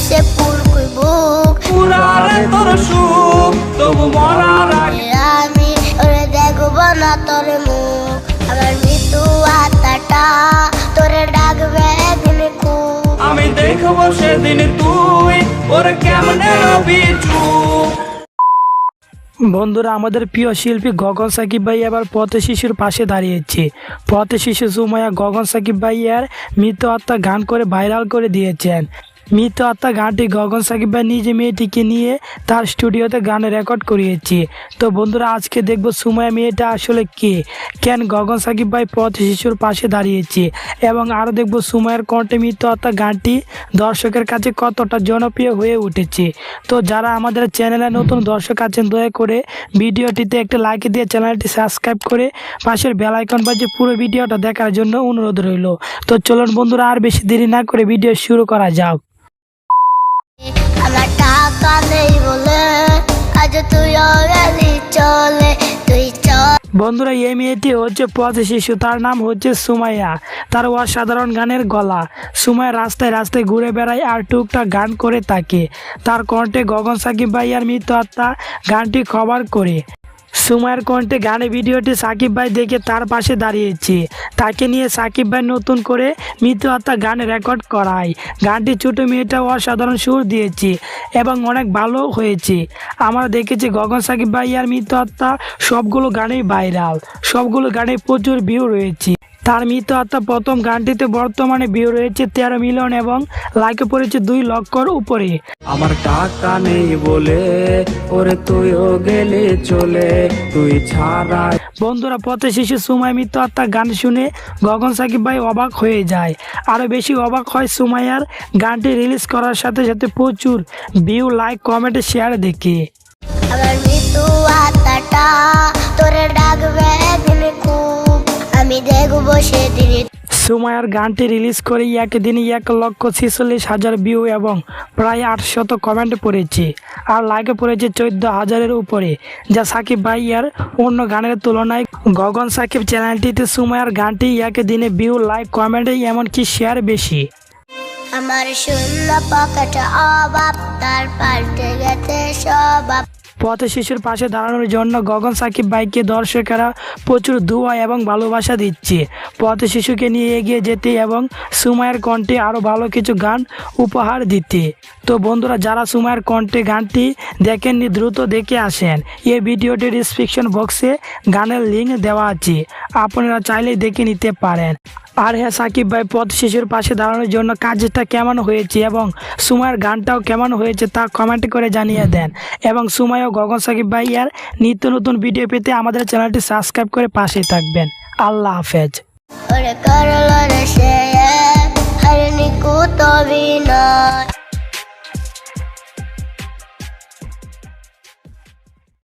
সে পুরকুই বুক পুরারে তোর সুখ তবু মরার আগে আমি ওরে দেখবো না তোর মুখ আমার মৃত্যু আত্মাটা তোরে ডাকবে একদিন খুব আমি দেখবো সেদিন তুই ওরে কেমনে রবি চুপ। বন্ধুরা, আমাদের প্রিয় শিল্পী গগন সাকিব ভাই এবার পথ শিশুর পাশে দাঁড়িয়েছে। পথ শিশু সুমাইয়া গগন সাকিব ভাইয়ের মৃত আত্মা গান করে ভাইরাল করে দিয়েছেন। মৃত আত্মা গানটি গগন সাকিব ভাই নিজে মেয়েটিকে নিয়ে তার স্টুডিওতে গান রেকর্ড করিয়েছে। তো বন্ধুরা, আজকে দেখবো সুমাইয়া মেয়েটা আসলে কে, কেন গগন সাকিব ভাই পথ শিশুর পাশে দাঁড়িয়েছে, এবং আরও দেখবো সুমাইয়ার কণ্ঠে মৃত আত্মা গানটি দর্শকের কাছে কতটা জনপ্রিয় হয়ে উঠেছে। তো যারা আমাদের চ্যানেলে নতুন দর্শক আছেন, দয়া করে ভিডিওটিতে একটা লাইক দিয়ে চ্যানেলটি সাবস্ক্রাইব করে পাশের বেল আইকন বাজিয়ে পুরো ভিডিওটা দেখার জন্য অনুরোধ রইল। তো চলুন বন্ধুরা, আর বেশি দেরি না করে ভিডিও শুরু করা যাক। আমার টাকা নেই বলে আজ তুই গেলি চলে তুই চল। বন্ধুরা, এই মেয়েটি হচ্ছে পথ শিশু, তার নাম হচ্ছে সুমাইয়া। তার অসাধারণ গানের গলা। সুমাইয়া রাস্তায় রাস্তায় ঘুরে বেড়ায় আর টুকটাক গান করে থাকে। তার কণ্ঠে গগন সাকিব ভাই আর মৃত আত্মা গানটি কভার করে। সুমাইয়ার কণ্ঠে গানের ভিডিওটি সাকিব ভাই দেখে তার পাশে দাঁড়িয়েছে। তাকে নিয়ে সাকিব ভাই নতুন করে মৃত আত্মা গান রেকর্ড করায়। গানটি ছোট মেয়েটা অসাধারণ সুর দিয়েছে এবং অনেক ভালো হয়েছে। আমরা দেখেছি গগন সাকিব ভাই আর মৃত আত্মা সবগুলো গানেই ভাইরাল, সবগুলো গানে প্রচুর ভিউ রয়েছে। তার মৃত আত্মা প্রথম গানটিতে বর্তমানে ভিউ রয়েছে 13 মিলিয়ন এবং লাইকে পড়েছে 2 লক্ষর উপরে। আমার টাকা নেই বলে ওরে তুইও গেলে চলে তুই ছাড়া। বন্ধুরা, পথে শিশু সুমাইয়া মৃত আত্মা গান শুনে গগন সাকিব ভাই অবাক হয়ে যায়। আরও বেশি অবাক হয় সুমাইয়ার গানটি রিলিজ করার সাথে সাথে প্রচুর ভিউ, লাইক, কমেন্ট, শেয়ার দেখে। আমার মৃত্যু আত্মাটা তোরে ডাকবে একদিন খুব আমি দেখবো সেদিন। সুমাইয়ার গানটি রিলিজ করে একদিনে 1,46,000 ভিউ এবং প্রায় 800 কমেন্ট পড়েছে আর লাইকে পড়েছে 14,000-এর উপরে, যা সাকিব ভাইয়ার অন্য গানের তুলনায়। গগন সাকিব চ্যানেলটিতে সুমাইয়ার গানটি একদিনে ভিউ, লাইক, কমেন্ট এমনকি শেয়ার বেশি। আমার শূন্য পকেটে অভাব তার পাল্টে গেছে স্বভাব। পথ শিশুর পাশে দাঁড়ানোর জন্য গগন সাকিব ভাইকে দর্শকেরা প্রচুর দোয়া এবং ভালোবাসা দিচ্ছে পথ শিশুকে নিয়ে এগিয়ে যেতে এবং সুমাইয়ার কণ্ঠে আরও ভালো কিছু গান উপহার দিতে। তো বন্ধুরা, যারা সুমাইয়ার কণ্ঠে গানটি দেখেননি দ্রুত দেখে আসেন। এই ভিডিওটির ডিসক্রিপশন বক্সে গানের লিঙ্ক দেওয়া আছে, আপনারা চাইলেই দেখে নিতে পারেন। আর হ্যাঁ, সাকিব ভাই পথ শিশুর পাশে দাঁড়ানোর জন্য কাজটা কেমন হয়েছে এবং সুমাইয়ার গানটাও কেমন হয়েছে তা কমেন্ট করে জানিয়ে দেন। এবং সুমাইয়া ও গগন সাকিব ভাইয়ার নিত্য নতুন ভিডিও পেতে আমাদের চ্যানেলটি সাবস্ক্রাইব করে পাশে থাকবেন। আল্লাহ হাফেজ। ওরে করলো রে সে হরনি কুতবিনা।